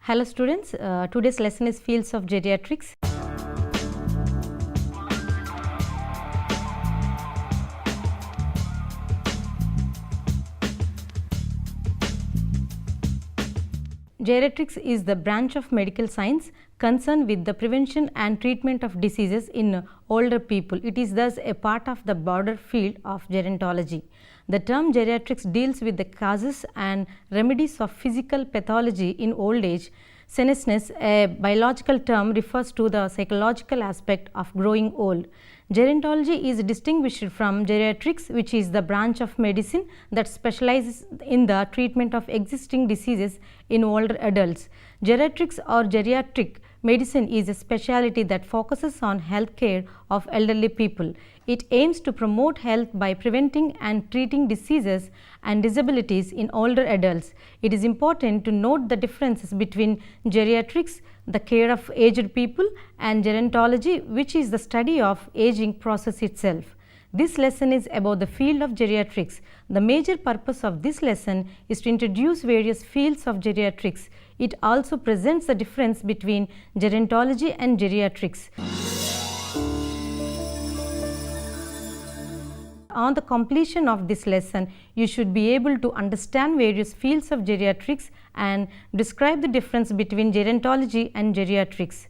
Hello students, today's lesson is Fields of Geriatrics. Geriatrics is the branch of medical science concerned with the prevention and treatment of diseases in older people. It is thus a part of the broader field of gerontology. The term geriatrics deals with the causes and remedies of physical pathology in old age. Senescence, a biological term, refers to the psychological aspect of growing old. Gerontology is distinguished from geriatrics, which is the branch of medicine that specializes in the treatment of existing diseases in older adults. Geriatrics or geriatric medicine is a specialty that focuses on health care of elderly people. It aims to promote health by preventing and treating diseases and disabilities in older adults. It is important to note the differences between geriatrics, the care of aged people, and gerontology, which is the study of aging process itself. This lesson is about the field of geriatrics. The major purpose of this lesson is to introduce various fields of geriatrics. It also presents the difference between gerontology and geriatrics. On the completion of this lesson, you should be able to understand various fields of geriatrics and describe the difference between gerontology and geriatrics.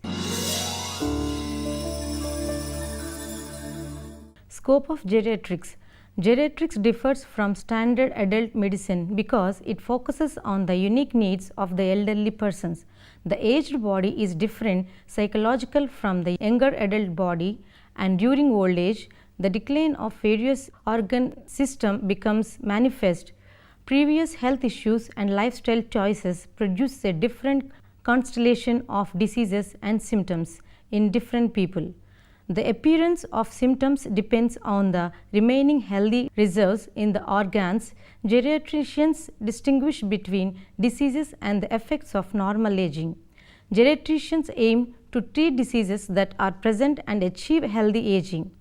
Scope of geriatrics. Geriatrics differs from standard adult medicine because it focuses on the unique needs of the elderly persons. The aged body is different psychological from the younger adult body, and during old age, the decline of various organ system becomes manifest. Previous health issues and lifestyle choices produce a different constellation of diseases and symptoms in different people. The appearance of symptoms depends on the remaining healthy reserves in the organs. Geriatricians distinguish between diseases and the effects of normal aging. Geriatricians aim to treat diseases that are present and achieve healthy aging.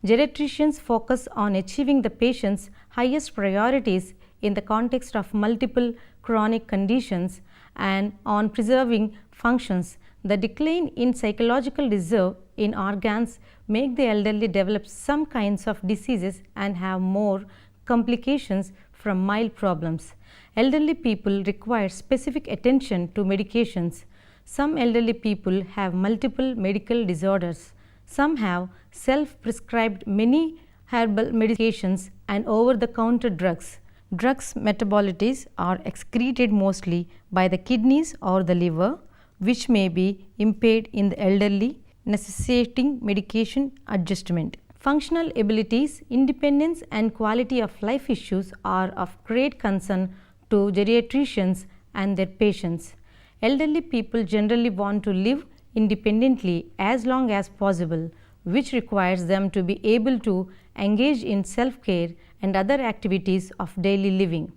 Geriatricians focus on achieving the patient's highest priorities in the context of multiple chronic conditions and on preserving functions. The decline in psychological reserve in organs make the elderly develop some kinds of diseases and have more complications from mild problems. Elderly people require specific attention to medications. Some elderly people have multiple medical disorders. Some have self-prescribed many herbal medications and over-the-counter drugs. Drugs metabolites are excreted mostly by the kidneys or the liver, which may be impaired in the elderly, necessitating medication adjustment. Functional abilities, independence and quality of life issues are of great concern to geriatricians and their patients. Elderly people generally want to live independently as long as possible, which requires them to be able to engage in self-care and other activities of daily living.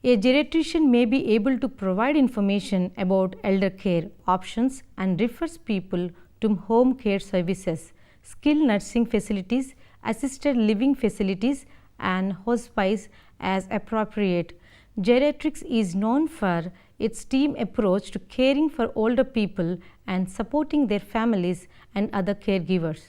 A geriatrician may be able to provide information about elder care options and refers people to home care services, skilled nursing facilities, assisted living facilities, and hospice as appropriate. Geriatrics is known for its team approach to caring for older people and supporting their families and other caregivers.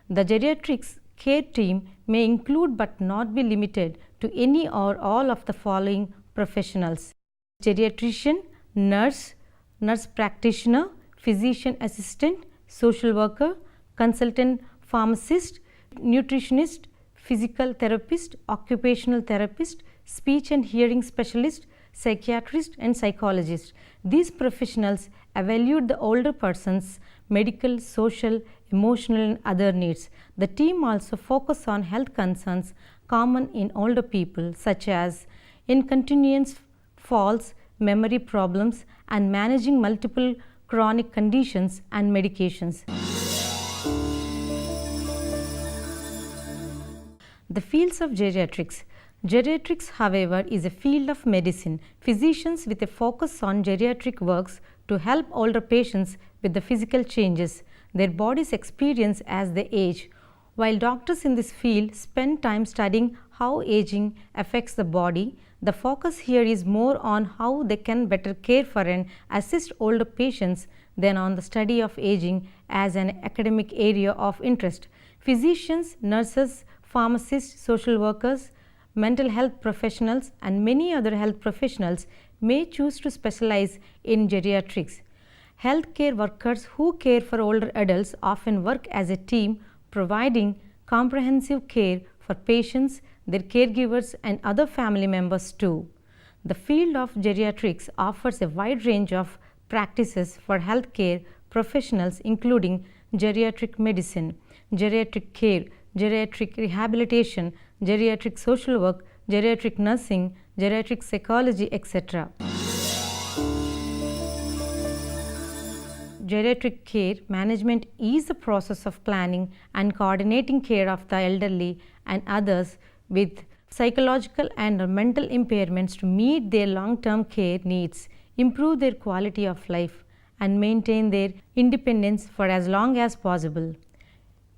The geriatrics care team may include but not be limited to any or all of the following professionals: geriatrician, nurse, nurse practitioner, physician assistant, social worker, consultant pharmacist, nutritionist, physical therapist, occupational therapist, speech and hearing specialist, psychiatrist and psychologist. These professionals evaluate the older person's medical, social, emotional and other needs. The team also focus on health concerns common in older people such as incontinence, falls, memory problems and managing multiple chronic conditions and medications. The fields of geriatrics. Geriatrics, however, is a field of medicine. Physicians with a focus on geriatric works to help older patients with the physical changes their bodies experience as they age. While doctors in this field spend time studying how aging affects the body, The focus here is more on how they can better care for and assist older patients than on the study of aging as an academic area of interest. Physicians, nurses, pharmacists, social workers, mental health professionals, and many other health professionals may choose to specialize in geriatrics. Healthcare workers who care for older adults often work as a team, providing comprehensive care for patients, their caregivers, and other family members too. The field of geriatrics offers a wide range of practices for healthcare professionals, including geriatric medicine, geriatric care, geriatric rehabilitation, geriatric social work, geriatric nursing, geriatric psychology, etc. Geriatric care management is the process of planning and coordinating care of the elderly and others with psychological and mental impairments to meet their long-term care needs, improve their quality of life, and maintain their independence for as long as possible.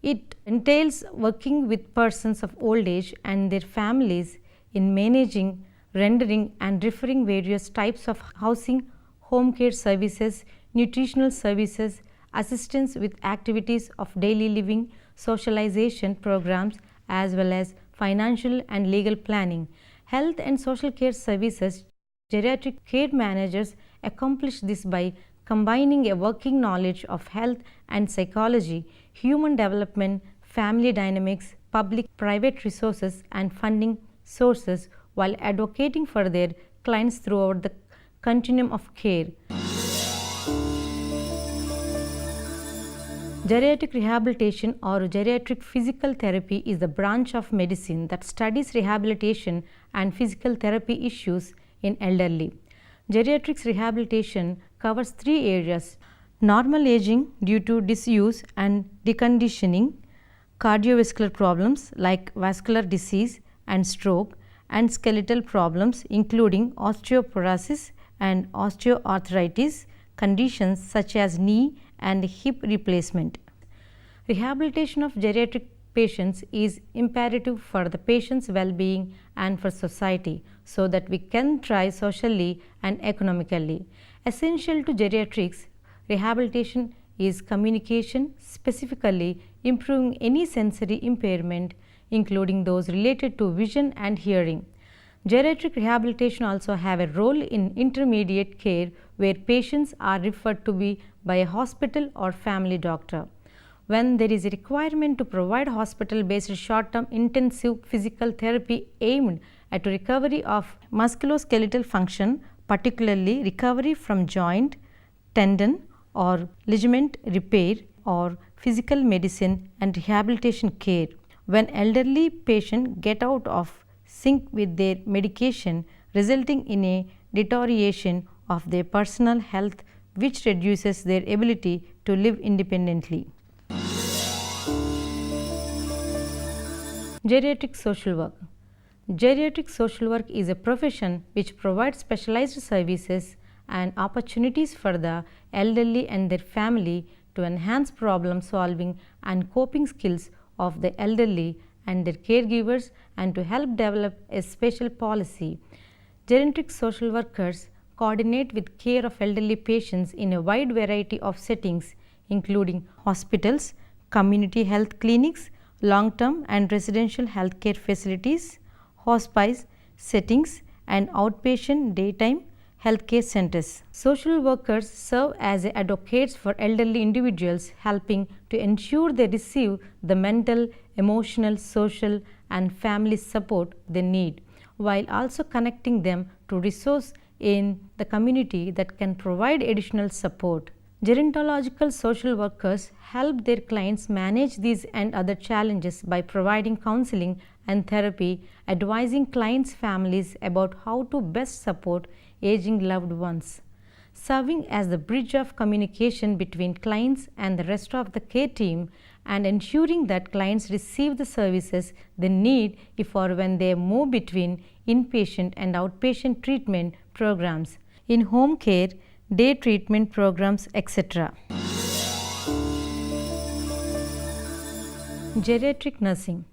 It entails working with persons of old age and their families in managing, rendering, and referring various types of housing, home care services, nutritional services, assistance with activities of daily living, socialization programs, as well as financial and legal planning. Health and social care services, geriatric care managers accomplish this by combining a working knowledge of health and psychology, human development, family dynamics, public-private resources, and funding sources while advocating for their clients throughout the continuum of care. Geriatric rehabilitation or geriatric physical therapy is the branch of medicine that studies rehabilitation and physical therapy issues in elderly. Geriatrics rehabilitation covers three areas: normal aging due to disuse and deconditioning, cardiovascular problems like vascular disease and stroke, and skeletal problems including osteoporosis and osteoarthritis, conditions such as knee and hip replacement. Rehabilitation of geriatric patients is imperative for the patient's well-being and for society so that we can thrive socially and economically. Essential to geriatrics rehabilitation is communication, specifically improving any sensory impairment, including those related to vision and hearing. Geriatric rehabilitation also have a role in intermediate care where patients are referred to by a hospital or family doctor. When there is a requirement to provide hospital-based short-term intensive physical therapy aimed at recovery of musculoskeletal function, particularly recovery from joint, tendon, or ligament repair, or physical medicine and rehabilitation care. When elderly patients get out of sync with their medication, resulting in a deterioration of their personal health, which reduces their ability to live independently. Geriatric social work. Geriatric social work is a profession which provides specialized services and opportunities for the elderly and their family to enhance problem solving and coping skills of the elderly and their caregivers and to help develop a special policy. Geriatric social workers coordinate with care of elderly patients in a wide variety of settings, including hospitals, community health clinics, long-term and residential healthcare facilities, hospice settings, and outpatient daytime healthcare centers. Social workers serve as advocates for elderly individuals, helping to ensure they receive the mental, emotional, social, and family support they need, while also connecting them to resources in the community that can provide additional support. Gerontological social workers help their clients manage these and other challenges by providing counseling and therapy, advising clients' families about how to best support aging loved ones, serving as the bridge of communication between clients and the rest of the care team, and ensuring that clients receive the services they need if or when they move between inpatient and outpatient treatment programs, in-home care, day treatment programs, etc. Geriatric nursing.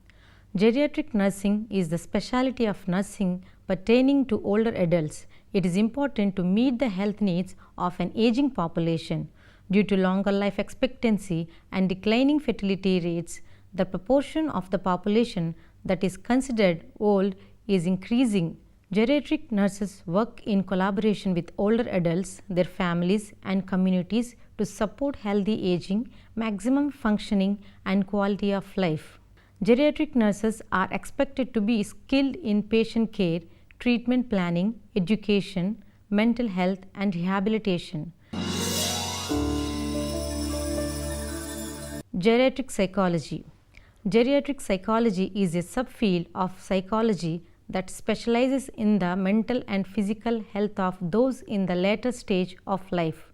Geriatric nursing is the specialty of nursing pertaining to older adults. It is important to meet the health needs of an aging population. Due to longer life expectancy and declining fertility rates, the proportion of the population that is considered old is increasing. Geriatric nurses work in collaboration with older adults, their families, and communities to support healthy aging, maximum functioning, and quality of life. Geriatric nurses are expected to be skilled in patient care, treatment planning, education, mental health, and rehabilitation. Geriatric psychology. Geriatric psychology is a subfield of psychology that specializes in the mental and physical health of those in the later stage of life.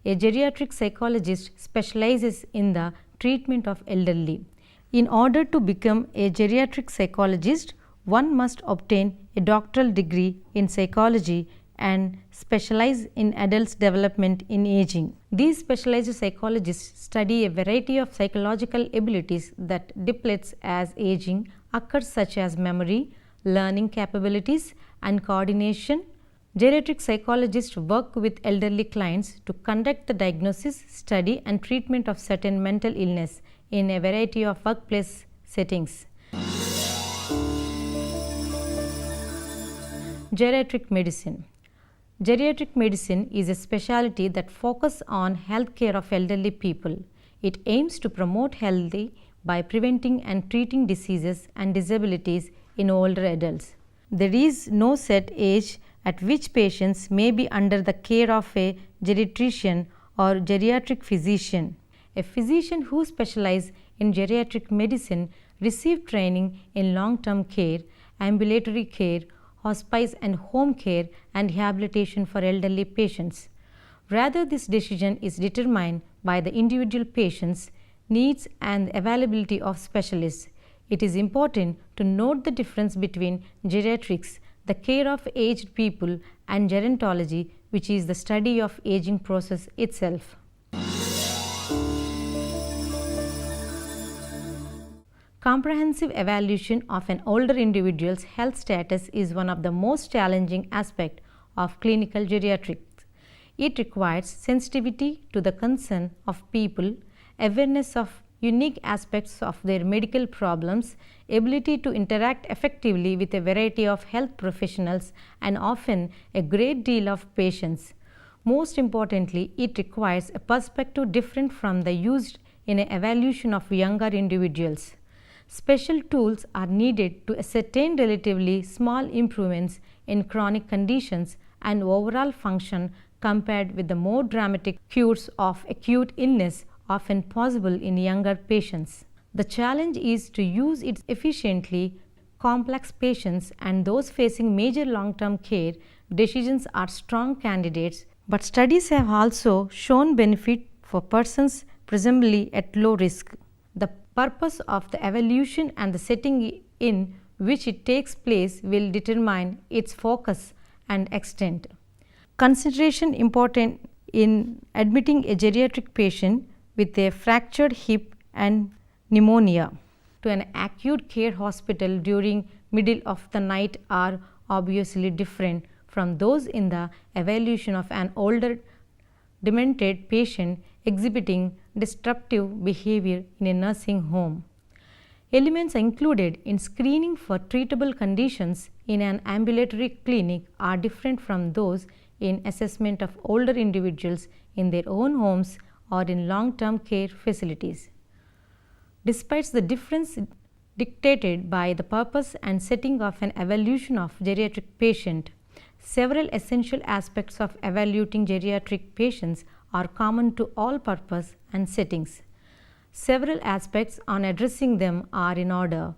A geriatric psychologist specializes in the treatment of elderly. In order to become a geriatric psychologist, one must obtain a doctoral degree in psychology and specialize in adults' development in aging. These specialized psychologists study a variety of psychological abilities that depletes as aging occurs, such as memory, learning capabilities, and coordination. Geriatric psychologists work with elderly clients to conduct the diagnosis, study, and treatment of certain mental illness in a variety of workplace settings. Geriatric medicine. Geriatric medicine is a specialty that focuses on health care of elderly people. It aims to promote health by preventing and treating diseases and disabilities in older adults. There is no set age at which patients may be under the care of a geriatrician or geriatric physician. A physician who specializes in geriatric medicine receives training in long-term care, ambulatory care, hospice and home care, and rehabilitation for elderly patients. Rather, this decision is determined by the individual patient's needs and availability of specialists. It is important to note the difference between geriatrics, the care of aged people, and gerontology, which is the study of aging process itself. Comprehensive evaluation of an older individual's health status is one of the most challenging aspects of clinical geriatrics. It requires sensitivity to the concern of people, awareness of unique aspects of their medical problems, ability to interact effectively with a variety of health professionals, and often a great deal of patience. Most importantly, it requires a perspective different from the used in an evaluation of younger individuals. Special tools are needed to ascertain relatively small improvements in chronic conditions and overall function compared with the more dramatic cures of acute illness often possible in younger patients. The challenge is to use it efficiently. Complex patients and those facing major long-term care decisions are strong candidates, but studies have also shown benefit for persons presumably at low risk. The purpose of the evaluation and the setting in which it takes place will determine its focus and extent. Consideration important in admitting a geriatric patient with a fractured hip and pneumonia to an acute care hospital during middle of the night are obviously different from those in the evaluation of an older demented patient exhibiting disruptive behavior in a nursing home. Elements included in screening for treatable conditions in an ambulatory clinic are different from those in assessment of older individuals in their own homes or in long-term care facilities. Despite the difference dictated by the purpose and setting of an evaluation of geriatric patient, several essential aspects of evaluating geriatric patients are common to all purpose and settings. Several aspects on addressing them are in order.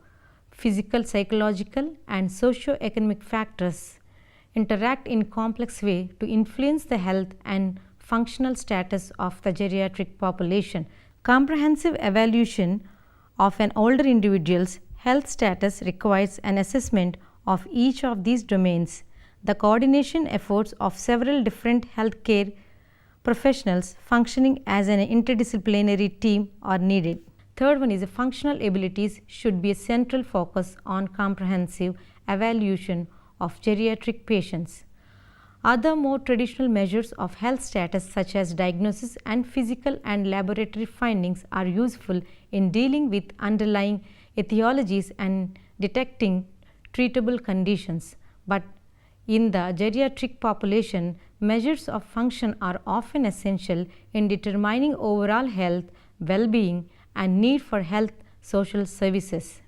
Physical, psychological, and socio-economic factors interact in complex way to influence the health and functional status of the geriatric population. Comprehensive evaluation of an older individual's health status requires an assessment of each of these domains. The coordination efforts of several different healthcare professionals functioning as an interdisciplinary team are needed. Third one is functional abilities should be a central focus on comprehensive evaluation of geriatric patients. Other more traditional measures of health status such as diagnosis and physical and laboratory findings are useful in dealing with underlying etiologies and detecting treatable conditions, but in the geriatric population, measures of function are often essential in determining overall health, well-being, and need for health social services.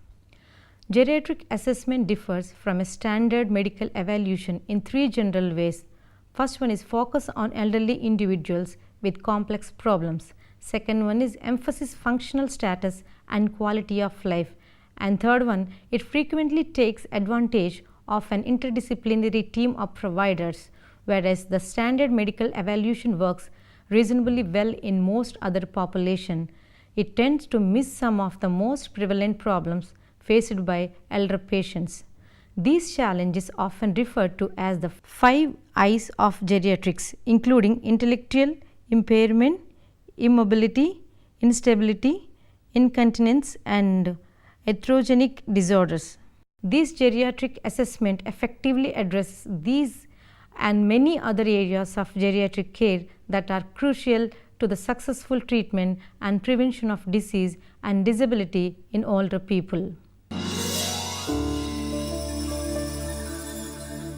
Geriatric assessment differs from a standard medical evaluation in three general ways. First one is focus on elderly individuals with complex problems. Second one is emphasis functional status and quality of life. And third one, it frequently takes advantage of an interdisciplinary team of providers, whereas the standard medical evaluation works reasonably well in most other population. It tends to miss some of the most prevalent problems faced by elder patients. These challenges often referred to as the 5 I's of geriatrics, including intellectual impairment, immobility, instability, incontinence, and iatrogenic disorders. This geriatric assessment effectively addresses these and many other areas of geriatric care that are crucial to the successful treatment and prevention of disease and disability in older people.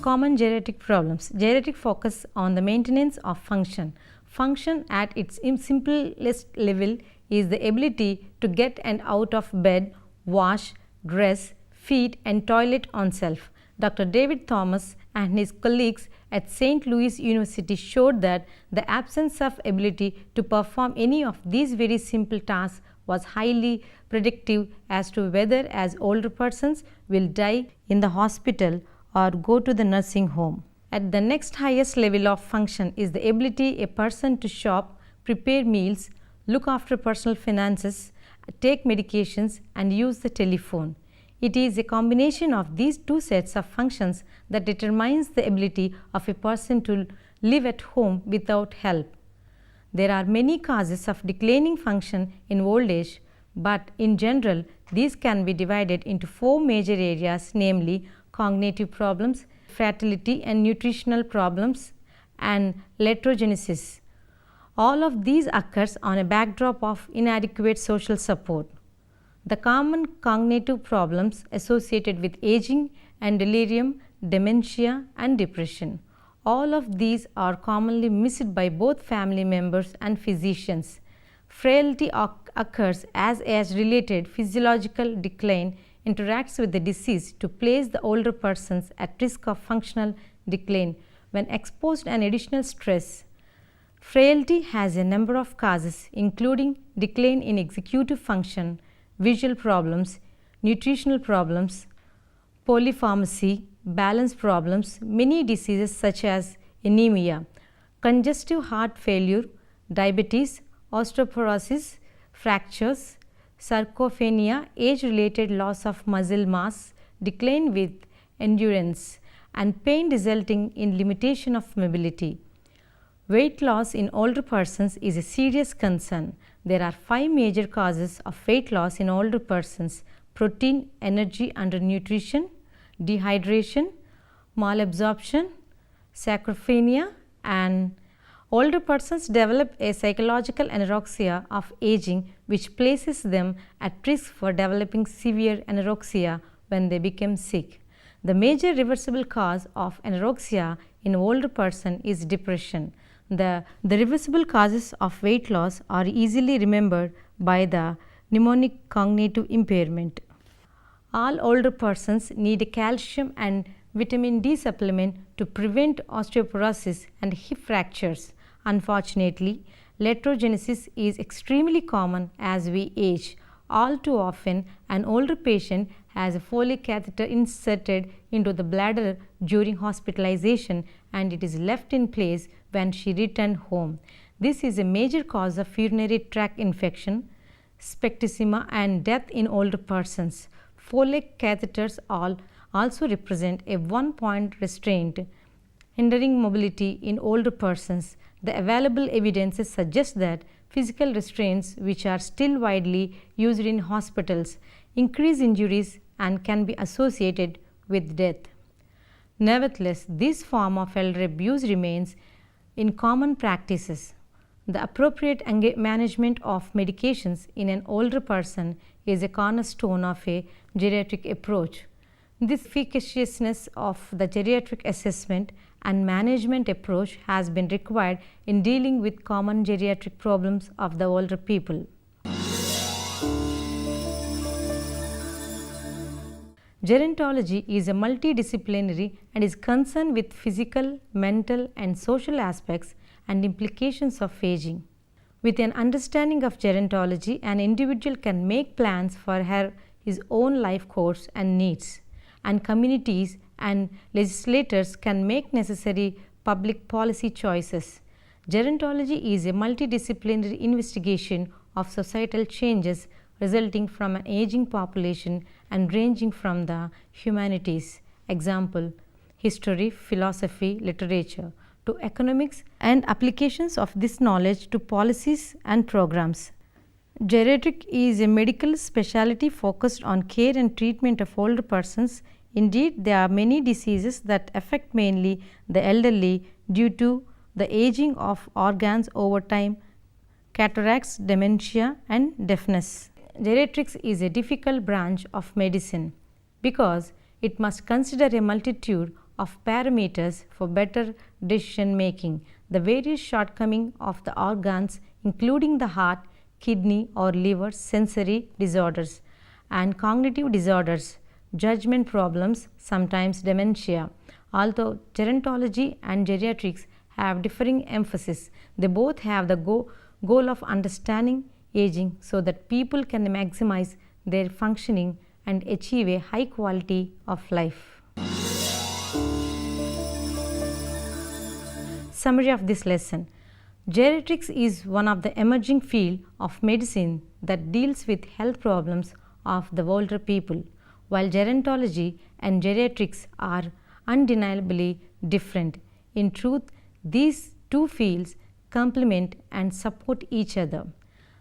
Common geriatric problems. Geriatric focus on the maintenance of function. Function at its simplest level is the ability to get and out of bed, wash, dress, feed and toilet on self. Dr. David Thomas and his colleagues at St. Louis University showed that the absence of ability to perform any of these very simple tasks was highly predictive as to whether as older persons will die in the hospital or go to the nursing home. At the next highest level of function is the ability a person to shop, prepare meals, look after personal finances, take medications and use the telephone. It is a combination of these two sets of functions that determines the ability of a person to live at home without help. There are many causes of declining function in old age, but in general these can be divided into 4 major areas, namely cognitive problems, fertility and nutritional problems, and iatrogenesis. All of these occurs on a backdrop of inadequate social support. The common cognitive problems associated with aging and delirium, dementia and depression. All of these are commonly missed by both family members and physicians. Frailty occurs as age-related physiological decline interacts with the disease to place the older persons at risk of functional decline when exposed to an additional stress. Frailty has a number of causes including decline in executive function, visual problems, nutritional problems, polypharmacy, balance problems, many diseases such as anemia, congestive heart failure, diabetes, osteoporosis, fractures, sarcopenia, age-related loss of muscle mass, decline with endurance, and pain resulting in limitation of mobility. Weight loss in older persons is a serious concern. There are 5 major causes of weight loss in older persons: protein, energy under nutrition, dehydration, malabsorption, sarcopenia, and older persons develop a psychological anorexia of aging which places them at risk for developing severe anorexia when they become sick. The major reversible cause of anorexia in older person is depression. The reversible causes of weight loss are easily remembered by the mnemonic cognitive impairment. All older persons need a calcium and vitamin D supplement to prevent osteoporosis and hip fractures. Unfortunately, iatrogenesis is extremely common as we age. All too often, an older patient has a Foley catheter inserted into the bladder during hospitalization and it is left in place when she returned home. This is a major cause of urinary tract infection, septicemia and death in older persons. Foley catheters also represent a one-point restraint, hindering mobility in older persons. The available evidences suggest that physical restraints, which are still widely used in hospitals, increase injuries and can be associated with death. Nevertheless, this form of elder abuse remains in common practices. The appropriate management of medications in an older person is a cornerstone of a geriatric approach. This efficaciousness of the geriatric assessment and management approach has been required in dealing with common geriatric problems of the older people. Gerontology is a multidisciplinary and is concerned with physical, mental, and social aspects and implications of aging. With an understanding of gerontology, an individual can make plans for his own life course and needs, and communities and legislators can make necessary public policy choices. Gerontology is a multidisciplinary investigation of societal changes resulting from an aging population and ranging from the humanities, example, history, philosophy, literature, to economics, and applications of this knowledge to policies and programs. Geriatric is a medical specialty focused on care and treatment of older persons. Indeed, there are many diseases that affect mainly the elderly due to the aging of organs over time, cataracts, dementia, and deafness. Geriatrics is a difficult branch of medicine because it must consider a multitude of parameters for better decision making. The various shortcomings of the organs, including the heart, kidney or liver, sensory disorders, and cognitive disorders, judgment problems, sometimes dementia. Although gerontology and geriatrics have differing emphasis, they both have the goal of understanding aging so that people can maximize their functioning and achieve a high quality of life. Summary of this lesson. Geriatrics is one of the emerging field of medicine that deals with health problems of the older people. While gerontology and geriatrics are undeniably different, in truth, these two fields complement and support each other.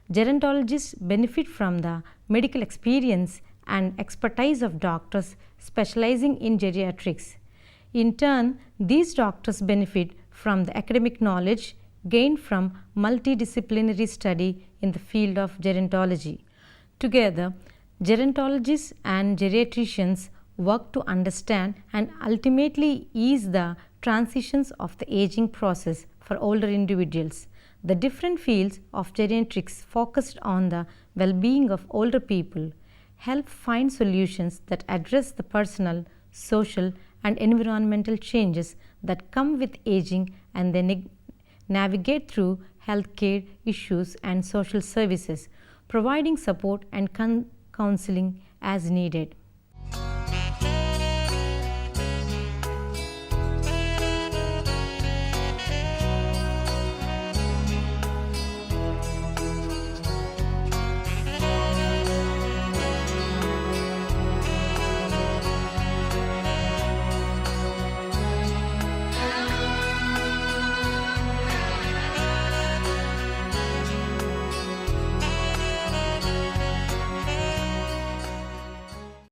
Gerontologists benefit from the medical experience and expertise of doctors specializing in geriatrics. In turn, these doctors benefit from the academic knowledge gained from multidisciplinary study in the field of gerontology. Together, gerontologists and geriatricians work to understand and ultimately ease the transitions of the aging process for older individuals. The different fields of geriatrics focused on the well-being of older people help find solutions that address the personal, social, and environmental changes that come with aging and then navigate through healthcare issues and social services, providing support and counseling as needed.